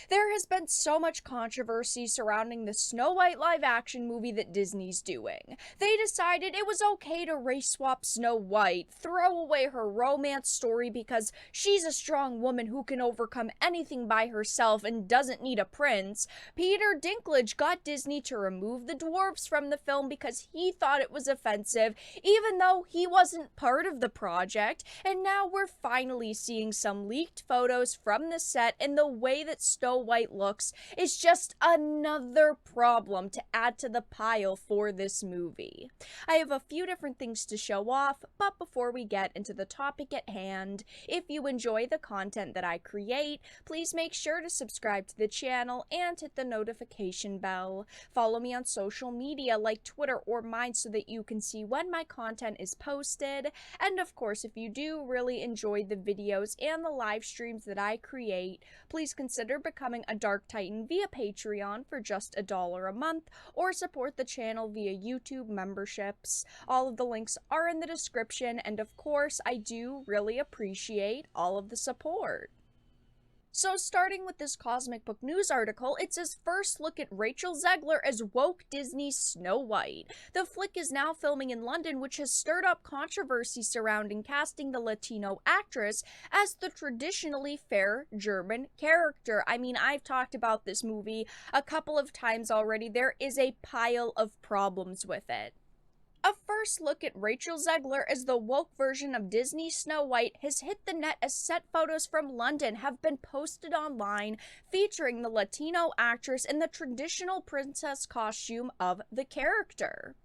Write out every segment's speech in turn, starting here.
There has been so much controversy surrounding the Snow White live action movie that Disney's doing. They decided it was okay to race swap Snow White, throw away her romance story because she's a strong woman who can overcome anything by herself and doesn't need a prince. Peter Dinklage got Disney to remove the dwarves from the film because he thought it was offensive, even though he wasn't part of the project, and now we're finally seeing some leaked photos from the set, and the way that Snow White looks is just another problem to add to the pile for this movie. I have a few different things to show off, but before we get into the topic at hand, if you enjoy the content that I create, please make sure to subscribe to the channel and hit the notification bell. Follow me on social media like Twitter or mine so that you can see when my content is posted. And of course, if you do really enjoy the videos and the live streams that I create, please consider becoming a Dark Titan via Patreon for just $1 a month, or support the channel via YouTube memberships. All of the links are in the description, and of course, I do really appreciate all of the support. So starting with this Cosmic Book News article, it says first look at Rachel Zegler as woke Disney's Snow White. The flick is now filming in London, which has stirred up controversy surrounding casting the Latino actress as the traditionally fair German character. I mean, I've talked about this movie a couple of times already. There is a pile of problems with it. A first look at Rachel Zegler as the woke version of Disney's Snow White has hit the net as set photos from London have been posted online featuring the Latino actress in the traditional princess costume of the character.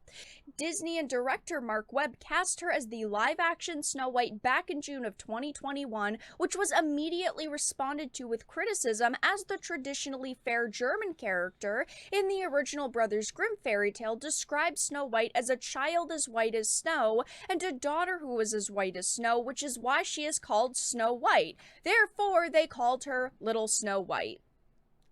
Disney and director Mark Webb cast her as the live-action Snow White back in June of 2021, which was immediately responded to with criticism as the traditionally fair German character in the original Brothers Grimm fairy tale described Snow White as a child as white as snow and a daughter who was as white as snow, which is why she is called Snow White. Therefore, they called her Little Snow White.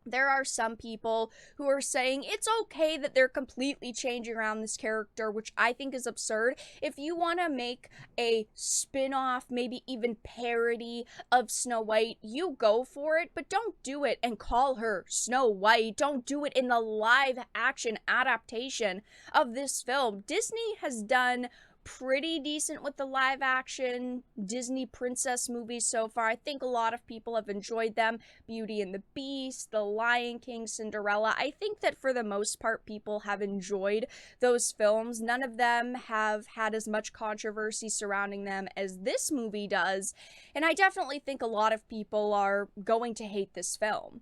There are some people who are saying it's okay that they're completely changing around this character, which I think is absurd. If you want to make a spin-off, maybe even parody of Snow White, you go for it, but don't do it and call her Snow White. Don't do it in the live-action adaptation of this film. Disney has done pretty decent with the live action Disney princess movies so far. I think a lot of people have enjoyed them. Beauty and the Beast, The Lion King, Cinderella. I think that for the most part people have enjoyed those films. None of them have had as much controversy surrounding them as this movie does, and I definitely think a lot of people are going to hate this film.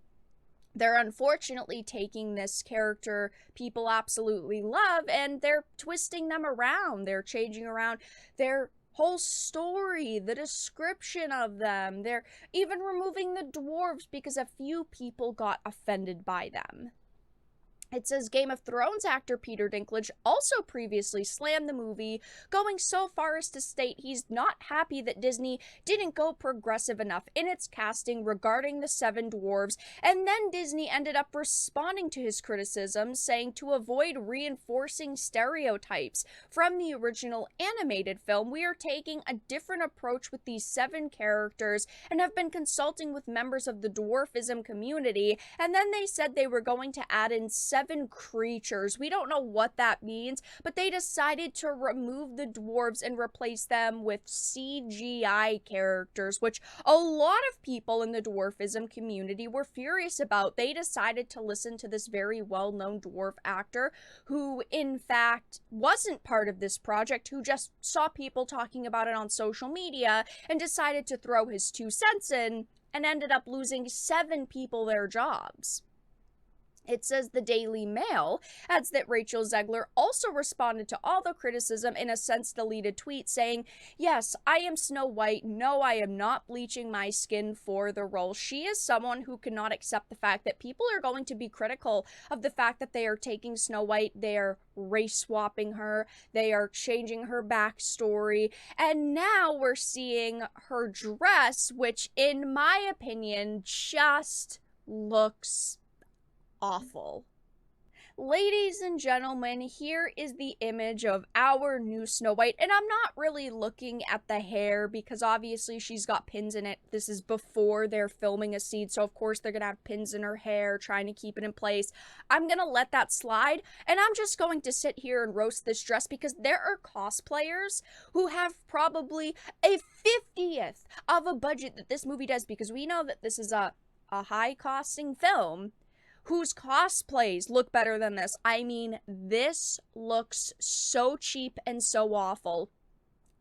They're unfortunately taking this character people absolutely love and they're twisting them around. They're changing around their whole story, the description of them. They're even removing the dwarves because a few people got offended by them. It says Game of Thrones actor Peter Dinklage also previously slammed the movie, going so far as to state he's not happy that Disney didn't go progressive enough in its casting regarding the seven dwarves, and then Disney ended up responding to his criticisms, saying to avoid reinforcing stereotypes from the original animated film, we are taking a different approach with these seven characters and have been consulting with members of the dwarfism community, and then they said they were going to add in seven creatures. We don't know what that means, but they decided to remove the dwarves and replace them with CGI characters, which a lot of people in the dwarfism community were furious about. They decided to listen to this very well-known dwarf actor who, in fact, wasn't part of this project, who just saw people talking about it on social media and decided to throw his 2 cents in and ended up losing 7 people their jobs. It says the Daily Mail adds that Rachel Zegler also responded to all the criticism in a since-deleted tweet saying, yes, I am Snow White. No, I am not bleaching my skin for the role. She is someone who cannot accept the fact that people are going to be critical of the fact that they are taking Snow White, they are race-swapping her, they are changing her backstory, and now we're seeing her dress, which, in my opinion, just looks awful. Ladies and gentlemen, here is the image of our new Snow White, and I'm not really looking at the hair because obviously she's got pins in it. This is before they're filming a scene, so of course they're gonna have pins in her hair, trying to keep it in place. I'm gonna let that slide, and I'm just going to sit here and roast this dress because there are cosplayers who have probably a 50th of a budget that this movie does, because we know that this is a high-costing film whose cosplays look better than this. I mean, this looks so cheap and so awful.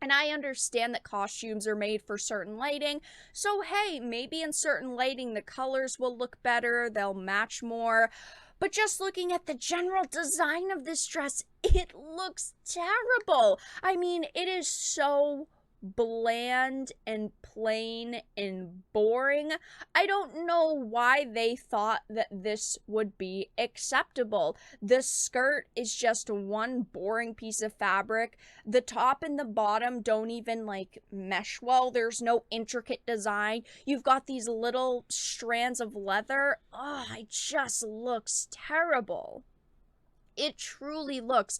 And I understand that costumes are made for certain lighting, so hey, maybe in certain lighting the colors will look better, they'll match more. But just looking at the general design of this dress, it looks terrible. I mean, it is so bland and plain and boring. I don't know why they thought that this would be acceptable. The skirt is just one boring piece of fabric. The top and the bottom don't even like mesh well. There's no intricate design. You've got these little strands of leather. Oh, it just looks terrible. It truly looks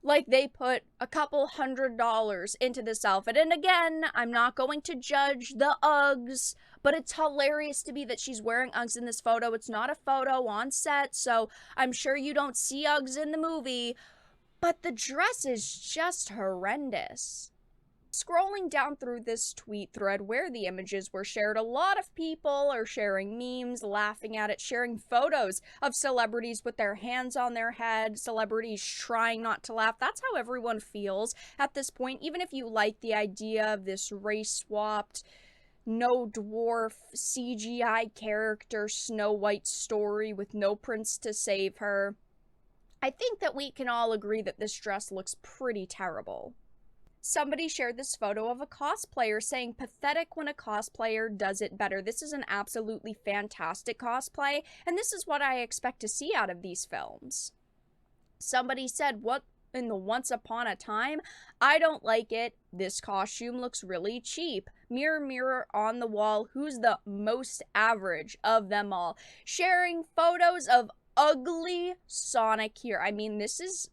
like they put a couple $100 into this outfit. And again, I'm not going to judge the Uggs, but it's hilarious to me that she's wearing Uggs in this photo. It's not a photo on set, so I'm sure you don't see Uggs in the movie, but the dress is just horrendous. Scrolling down through this tweet thread where the images were shared, a lot of people are sharing memes, laughing at it, sharing photos of celebrities with their hands on their head, celebrities trying not to laugh. That's how everyone feels at this point, even if you like the idea of this race-swapped, no dwarf, CGI character Snow White story with no prince to save her. I think that we can all agree that this dress looks pretty terrible. Somebody shared this photo of a cosplayer saying, "Pathetic when a cosplayer does it better." This is an absolutely fantastic cosplay, and this is what I expect to see out of these films. Somebody said, "What in the Once Upon a Time? I don't like it. This costume looks really cheap. Mirror, mirror on the wall, who's the most average of them all?" Sharing photos of ugly Sonic here. I mean, this is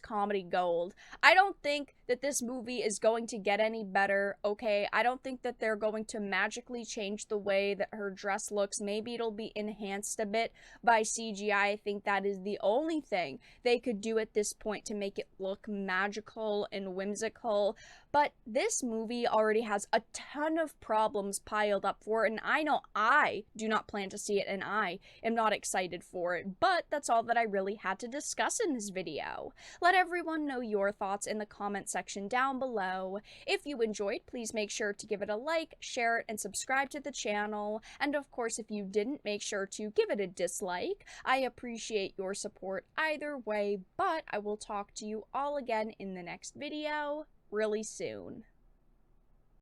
comedy gold. I don't think that this movie is going to get any better, okay? I don't think that they're going to magically change the way that her dress looks. Maybe it'll be enhanced a bit by CGI. I think that is the only thing they could do at this point to make it look magical and whimsical. But this movie already has a ton of problems piled up for it, and I know I do not plan to see it, and I am not excited for it. But that's all that I really had to discuss in this video. Let everyone know your thoughts in the comment section down below. If you enjoyed, please make sure to give it a like, share it, and subscribe to the channel. And of course, if you didn't, make sure to give it a dislike. I appreciate your support either way, but I will talk to you all again in the next video really soon.